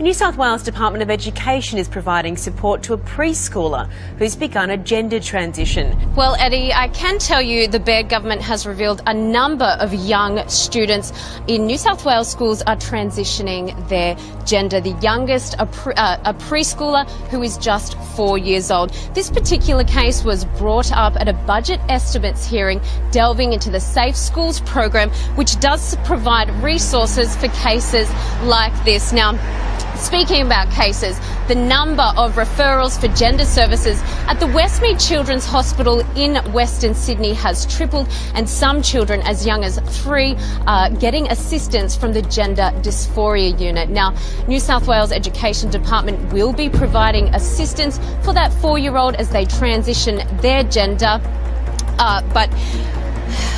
The New South Wales Department of Education is providing support to a preschooler who's begun a gender transition. Well, Eddie, I can tell you the Baird government has revealed a number of young students in New South Wales schools are transitioning their gender. The youngest, a preschooler who is just 4 years old. This particular case was brought up at a budget estimates hearing delving into the Safe Schools program, which does provide resources for cases like this. Now, speaking about cases, the number of referrals for gender services at the Westmead Children's Hospital in Western Sydney has tripled, and some children as young as 3 are getting assistance from the Gender Dysphoria Unit. Now, New South Wales Education Department will be providing assistance for that 4-year-old as they transition their gender, but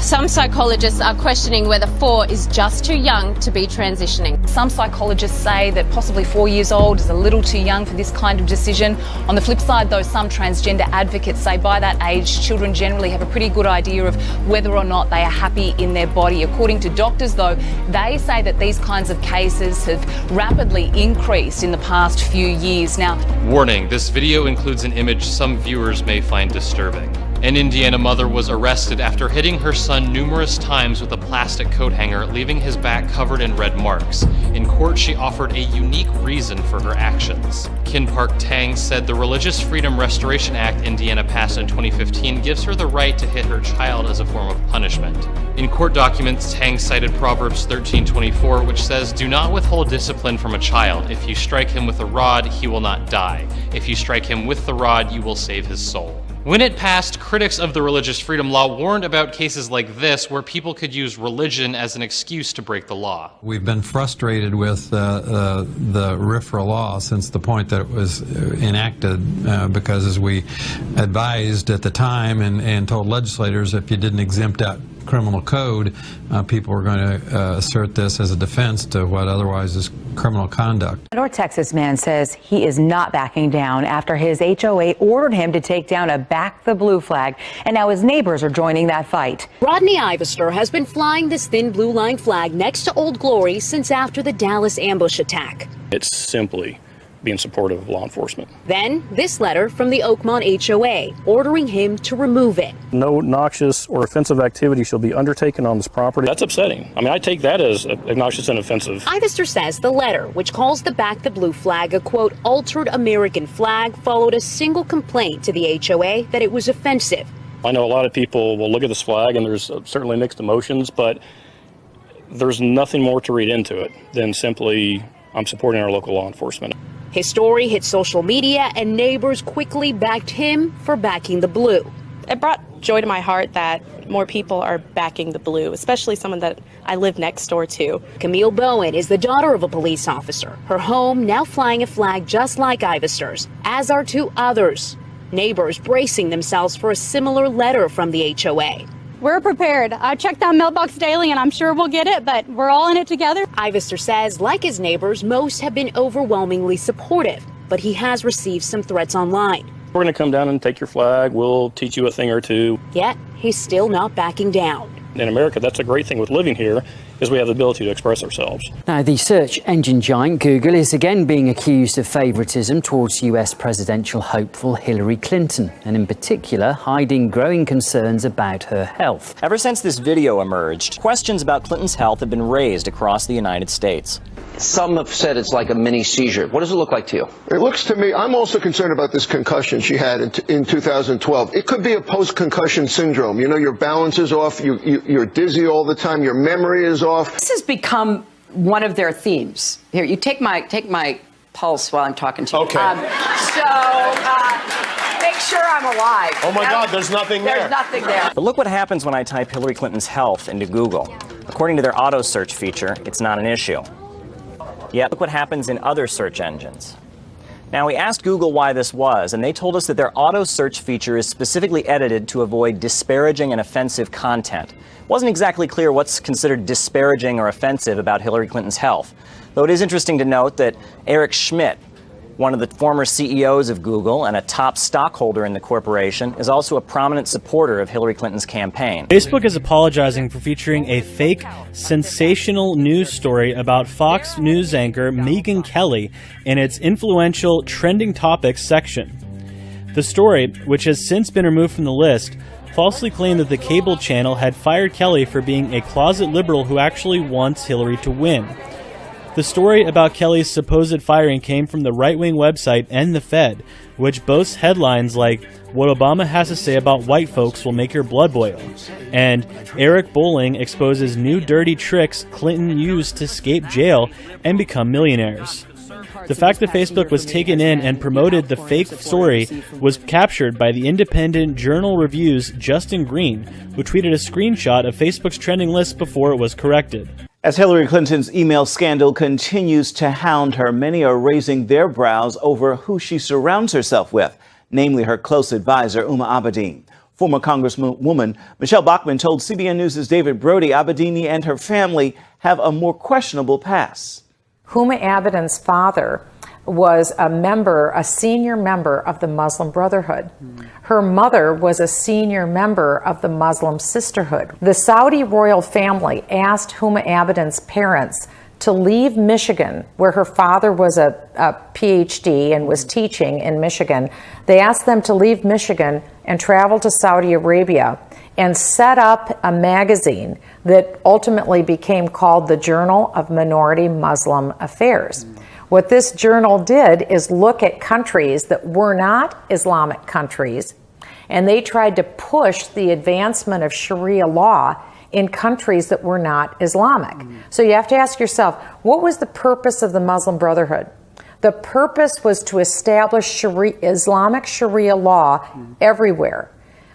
some psychologists are questioning whether 4 is just too young to be transitioning. Some psychologists say that possibly 4 years old is a little too young for this kind of decision. On the flip side, though, some transgender advocates say by that age, children generally have a pretty good idea of whether or not they are happy in their body. According to doctors, though, they say that these kinds of cases have rapidly increased in the past few years. Now, warning, this video includes an image some viewers may find disturbing. An Indiana mother was arrested after hitting her son numerous times with a plastic coat hanger, leaving his back covered in red marks. In court, she offered a unique reason for her actions. Kin Park Tang said the Religious Freedom Restoration Act Indiana passed in 2015 gives her the right to hit her child as a form of punishment. In court documents, Tang cited Proverbs 13:24, which says, "Do not withhold discipline from a child. If you strike him with a rod, he will not die. If you strike him with the rod, you will save his soul." When it passed, critics of the religious freedom law warned about cases like this where people could use religion as an excuse to break the law. We've been frustrated with the RFRA law since the point that it was enacted because, as we advised at the time and told legislators, if you didn't exempt out criminal code, people were going to assert this as a defense to what otherwise is criminal conduct. A North Texas man says he is not backing down after his HOA ordered him to take down a Back the Blue flag, and now his neighbors are joining that fight. Rodney Ivester has been flying this thin blue line flag next to Old Glory since after the Dallas ambush attack. It's simply being supportive of law enforcement. Then this letter from the Oakmont HOA ordering him to remove it. No noxious or offensive activity shall be undertaken on this property. That's upsetting. I mean, I take that as obnoxious and offensive. Ivester says the letter, which calls the Back the Blue flag a, quote, altered American flag, followed a single complaint to the HOA that it was offensive. I know a lot of people will look at this flag and there's certainly mixed emotions, but there's nothing more to read into it than simply I'm supporting our local law enforcement. His story hit social media and neighbors quickly backed him for backing the blue. It brought joy to my heart that more people are backing the blue, especially someone that I live next door to. Camille Bowen is the daughter of a police officer. Her home now flying a flag just like Ivester's, as are 2 others. Neighbors bracing themselves for a similar letter from the HOA. We're prepared. I check that mailbox daily and I'm sure we'll get it, but we're all in it together. Ivester says, like his neighbors, most have been overwhelmingly supportive, but he has received some threats online. We're going to come down and take your flag. We'll teach you a thing or two. Yet, he's still not backing down. In America, that's a great thing with living here, is we have the ability to express ourselves. Now, the search engine giant Google is again being accused of favoritism towards US presidential hopeful Hillary Clinton, and in particular, hiding growing concerns about her health. Ever since this video emerged, questions about Clinton's health have been raised across the United States. Some have said it's like a mini seizure. What does it look like to you? It looks to me, I'm also concerned about this concussion she had in 2012. It could be a post-concussion syndrome. You know, your balance is off, you're dizzy all the time, your memory is off. This has become one of their themes. Here, you take my pulse while I'm talking to you. Okay. Make sure I'm alive. Oh my God, there's nothing there. There's nothing there. But look what happens when I type Hillary Clinton's health into Google. According to their auto search feature, it's not an issue. Yet, look what happens in other search engines. Now, we asked Google why this was, and they told us that their auto search feature is specifically edited to avoid disparaging and offensive content. It wasn't exactly clear what's considered disparaging or offensive about Hillary Clinton's health, though it is interesting to note that Eric Schmidt, One of the former CEOs of Google and a top stockholder in the corporation is also a prominent supporter of Hillary Clinton's campaign. Facebook is apologizing for featuring a fake, sensational news story about Fox News anchor Megyn Kelly in its influential trending topics section. The story, which has since been removed from the list, falsely claimed that the cable channel had fired Kelly for being a closet liberal who actually wants Hillary to win. The story about Kelly's supposed firing came from the right-wing website and the Fed, which boasts headlines like, "What Obama has to say about white folks will make your blood boil," and "Eric Bolling exposes new dirty tricks Clinton used to escape jail and become millionaires." The fact that Facebook was taken in and promoted the fake story was captured by the independent Journal Review's Justin Green, who tweeted a screenshot of Facebook's trending list before it was corrected. As Hillary Clinton's email scandal continues to hound her, many are raising their brows over who she surrounds herself with, namely her close advisor, Huma Abedin. Former Congresswoman Michelle Bachmann told CBN News' David Brody Abedini and her family have a more questionable past. Huma Abedin's father was a senior member of the Muslim Brotherhood. Her mother was a senior member of the Muslim Sisterhood. The Saudi royal family asked Huma Abedin's parents to leave Michigan, where her father was a PhD and was teaching in Michigan. They asked them to leave Michigan and travel to Saudi Arabia and set up a magazine that ultimately became called the Journal of Minority Muslim Affairs. What this journal did is look at countries that were not Islamic countries, and they tried to push the advancement of Sharia law in countries that were not Islamic. So you have to ask yourself, what was the purpose of the Muslim Brotherhood? The purpose was to establish Islamic Sharia law everywhere.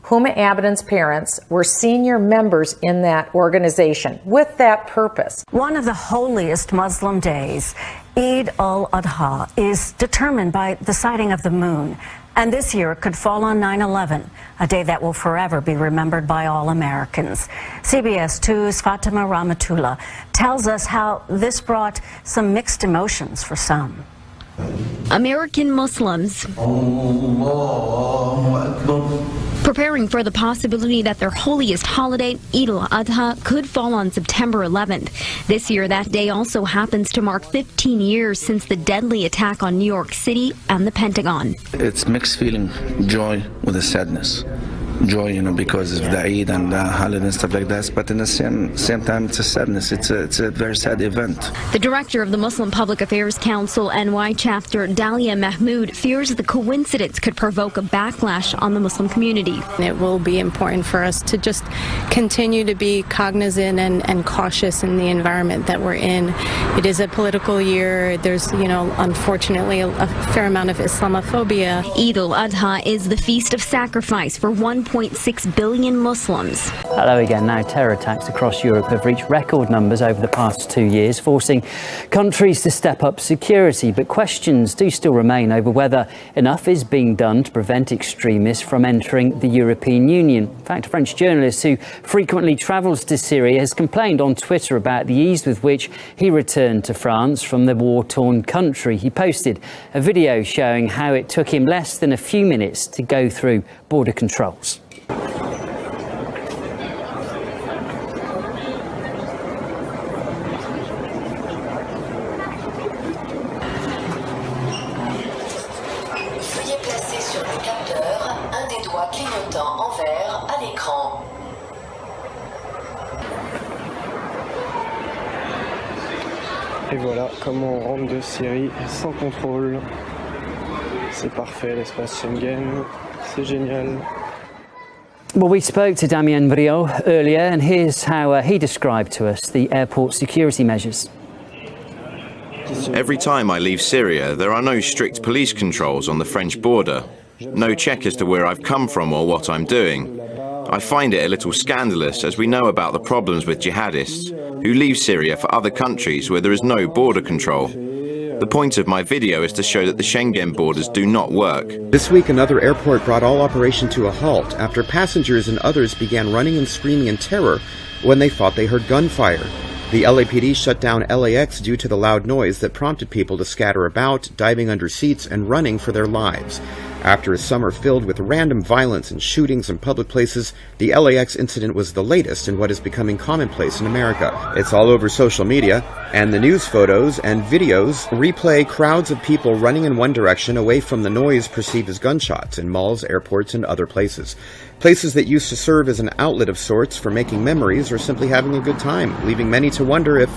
Huma Abedin's parents were senior members in that organization with that purpose. One of the holiest Muslim days, Eid al-Adha, is determined by the sighting of the moon. And this year it could fall on 9/11, a day that will forever be remembered by all Americans. CBS 2's Fatima Rahmatullah tells us how this brought some mixed emotions for some. American Muslims preparing for the possibility that their holiest holiday, Eid al-Adha, could fall on September 11th. This year, that day also happens to mark 15 years since the deadly attack on New York City and the Pentagon. It's mixed feeling, joy with a sadness. Joy, because of the Eid and the holiday and stuff like that, but in the same time, it's a sadness. It's a very sad event. The director of the Muslim Public Affairs Council NY chapter, Dalia Mahmood, fears the coincidence could provoke a backlash on the Muslim community. It will be important for us to just continue to be cognizant and cautious in the environment that we're in. It is a political year. There's, unfortunately, a fair amount of Islamophobia. Eid al-Adha is the feast of sacrifice for 1.6 billion Muslims. Hello again. Now, terror attacks across Europe have reached record numbers over the past 2 years, forcing countries to step up security. But questions do still remain over whether enough is being done to prevent extremists from entering the European Union. In fact, a French journalist who frequently travels to Syria has complained on Twitter about the ease with which he returned to France from the war-torn country. He posted a video showing how it took him less than a few minutes to go through border controls. Veuillez placer sur le capteur un des doigts clignotants en vert à l'écran. Et voilà comment on rentre de Syrie sans contrôle. C'est parfait, l'espace Schengen, c'est génial. Well, we spoke to Damien Briot earlier, and here's how he described to us the airport security measures. Every time I leave Syria, there are no strict police controls on the French border. No check as to where I've come from or what I'm doing. I find it a little scandalous, as we know about the problems with jihadists who leave Syria for other countries where there is no border control. The point of my video is to show that the Schengen borders do not work. This week, another airport brought all operation to a halt after passengers and others began running and screaming in terror when they thought they heard gunfire. The LAPD shut down LAX due to the loud noise that prompted people to scatter about, diving under seats, and running for their lives. After a summer filled with random violence and shootings in public places, the LAX incident was the latest in what is becoming commonplace in America. It's all over social media, and the news photos and videos replay crowds of people running in one direction away from the noise perceived as gunshots in malls, airports, and other places. Places that used to serve as an outlet of sorts for making memories or simply having a good time, leaving many to wonder if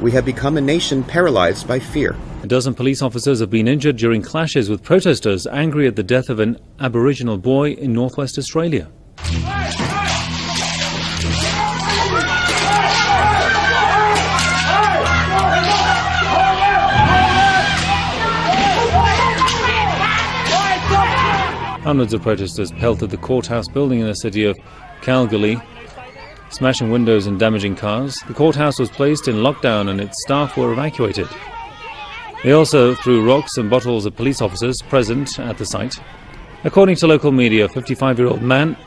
we have become a nation paralyzed by fear. A dozen police officers have been injured during clashes with protesters angry at the death of an Aboriginal boy in northwest Australia. Hundreds of protesters pelted the courthouse building in the city of Kalgoorlie, smashing windows and damaging cars. The courthouse was placed in lockdown and its staff were evacuated. They also threw rocks and bottles at police officers present at the site. According to local media, a 55-year-old man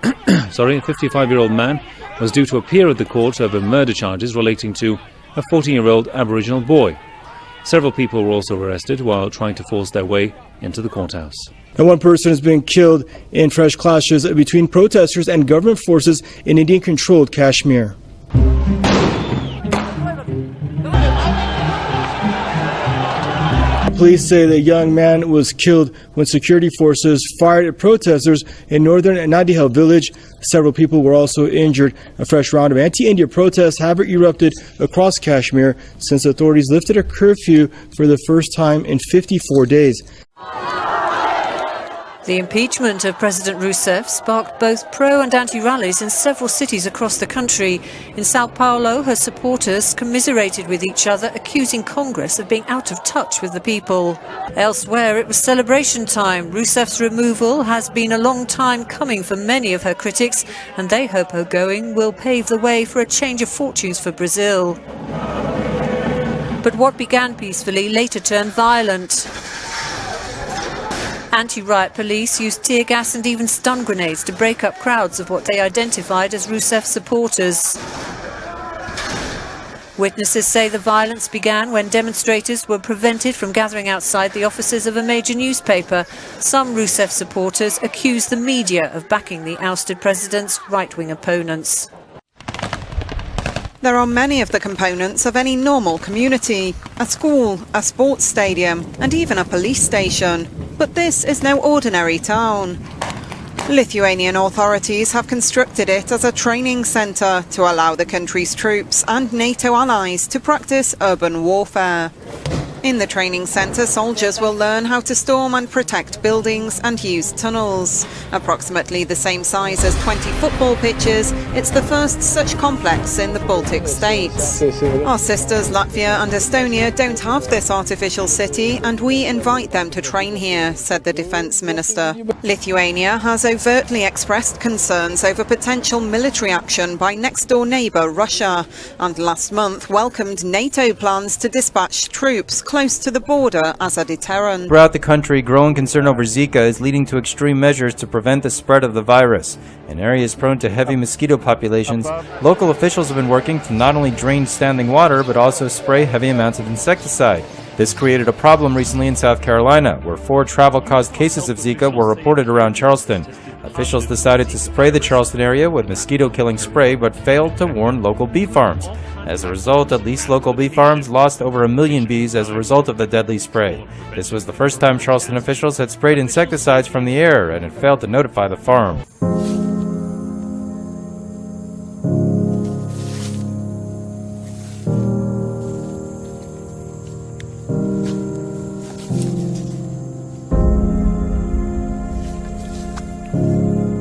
was due to appear at the court over murder charges relating to a 14-year-old Aboriginal boy. Several people were also arrested while trying to force their way into the courthouse. And one person has been killed in fresh clashes between protesters and government forces in Indian-controlled Kashmir. Police say the young man was killed when security forces fired at protesters in northern Nadihal village. Several people were also injured. A fresh round of anti-India protests have erupted across Kashmir since authorities lifted a curfew for the first time in 54 days. The impeachment of President Rousseff sparked both pro- and anti-rallies in several cities across the country. In Sao Paulo, her supporters commiserated with each other, accusing Congress of being out of touch with the people. Elsewhere, it was celebration time. Rousseff's removal has been a long time coming for many of her critics, and they hope her going will pave the way for a change of fortunes for Brazil. But what began peacefully later turned violent. Anti-riot police used tear gas and even stun grenades to break up crowds of what they identified as Rousseff supporters. Witnesses say the violence began when demonstrators were prevented from gathering outside the offices of a major newspaper. Some Rousseff supporters accused the media of backing the ousted president's right-wing opponents. There are many of the components of any normal community: a school, a sports stadium, and even a police station. But this is no ordinary town. Lithuanian authorities have constructed it as a training centre to allow the country's troops and NATO allies to practice urban warfare. In the training centre, soldiers will learn how to storm and protect buildings and use tunnels. Approximately the same size as 20 football pitches, it's the first such complex in the Baltic states. Our sisters Latvia and Estonia don't have this artificial city, and we invite them to train here, said the defence minister. Lithuania has overtly expressed concerns over potential military action by next-door neighbour Russia, and last month welcomed NATO plans to dispatch troops close to the border as a deterrent. Throughout the country, growing concern over Zika is leading to extreme measures to prevent the spread of the virus. In areas prone to heavy mosquito populations, local officials have been working to not only drain standing water, but also spray heavy amounts of insecticide. This created a problem recently in South Carolina, where 4 travel-caused cases of Zika were reported around Charleston. Officials decided to spray the Charleston area with mosquito-killing spray, but failed to warn local bee farms. As a result, at least local bee farms lost over 1 million bees as a result of the deadly spray. This was the first time Charleston officials had sprayed insecticides from the air and had failed to notify the farm.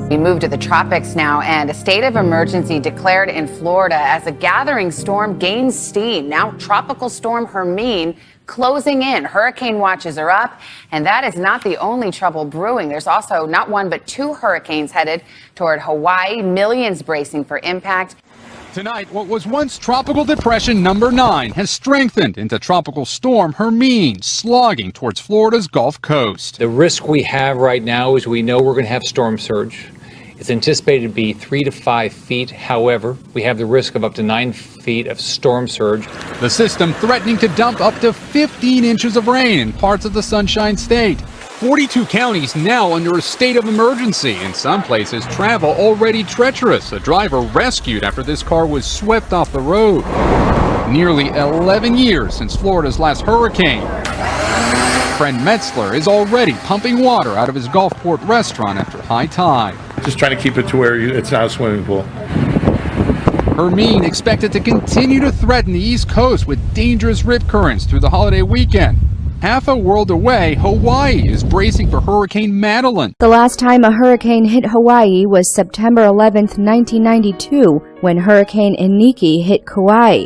We move to the tropics now, and a state of emergency declared in Florida as a gathering storm gains steam. Now Tropical Storm Hermine closing in. Hurricane watches are up, and that is not the only trouble brewing. There's also not one but 2 hurricanes headed toward Hawaii, millions bracing for impact. Tonight, what was once Tropical Depression number 9 has strengthened into Tropical Storm Hermine, slogging towards Florida's Gulf Coast. The risk we have right now is we know we're going to have storm surge. It's anticipated to be 3 to 5 feet. However, we have the risk of up to 9 feet of storm surge. The system threatening to dump up to 15 inches of rain in parts of the Sunshine State. 42 counties now under a state of emergency. In some places, travel already treacherous. A driver rescued after this car was swept off the road. Nearly 11 years since Florida's last hurricane. Friend Metzler is already pumping water out of his Gulfport restaurant after high tide. Just trying to keep it to where it's not a swimming pool. Hermine expected to continue to threaten the East Coast with dangerous rip currents through the holiday weekend. Half a world away, Hawaii is bracing for Hurricane Madeline. The last time a hurricane hit Hawaii was September 11th, 1992, when Hurricane Iniki hit Kauai.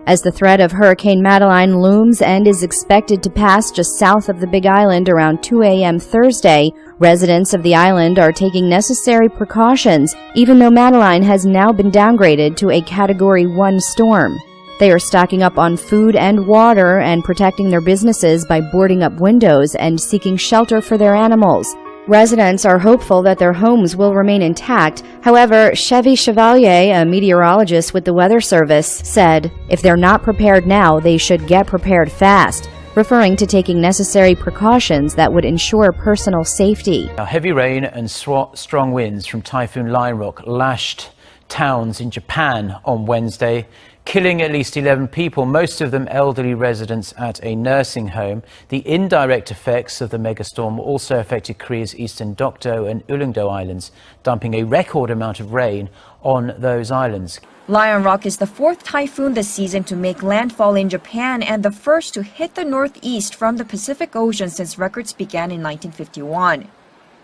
As the threat of Hurricane Madeline looms and is expected to pass just south of the Big Island around 2 a.m. Thursday, residents of the island are taking necessary precautions, even though Madeline has now been downgraded to a Category 1 storm. They are stocking up on food and water and protecting their businesses by boarding up windows and seeking shelter for their animals. Residents are hopeful that their homes will remain intact. However, Chevy Chevalier, a meteorologist with the Weather Service, said, "If they're not prepared now, they should get prepared fast," referring to taking necessary precautions that would ensure personal safety. Heavy rain and strong winds from Typhoon Lionrock lashed towns in Japan on Wednesday, killing at least 11 people, most of them elderly residents at a nursing home. The indirect effects of the megastorm also affected Korea's eastern Dokdo and Ulleungdo Islands, dumping a record amount of rain on those islands. Lionrock is the fourth typhoon this season to make landfall in Japan and the first to hit the northeast from the Pacific Ocean since records began in 1951.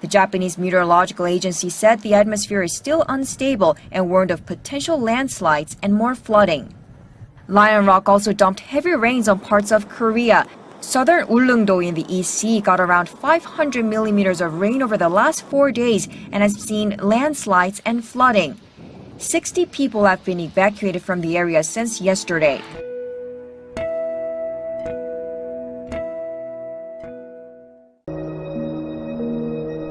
The Japanese Meteorological Agency said the atmosphere is still unstable and warned of potential landslides and more flooding. Lionrock also dumped heavy rains on parts of Korea. Southern Ulleungdo in the East Sea got around 500 millimeters of rain over the last 4 days and has seen landslides and flooding. 60 people have been evacuated from the area since yesterday.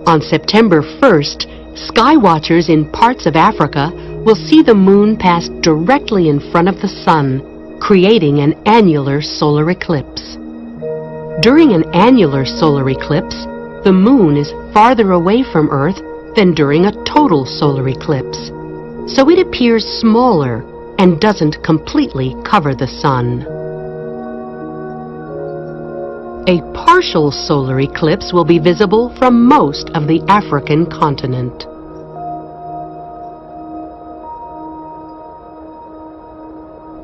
On September 1st, sky watchers in parts of Africa will see the moon pass directly in front of the sun, creating an annular solar eclipse. During an annular solar eclipse, the moon is farther away from Earth than during a total solar eclipse, so it appears smaller and doesn't completely cover the sun. A partial solar eclipse will be visible from most of the African continent.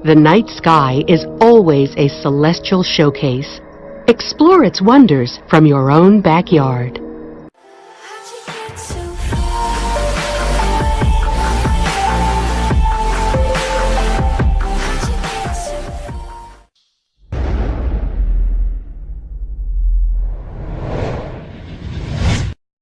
The night sky is always a celestial showcase. Explore its wonders from your own backyard.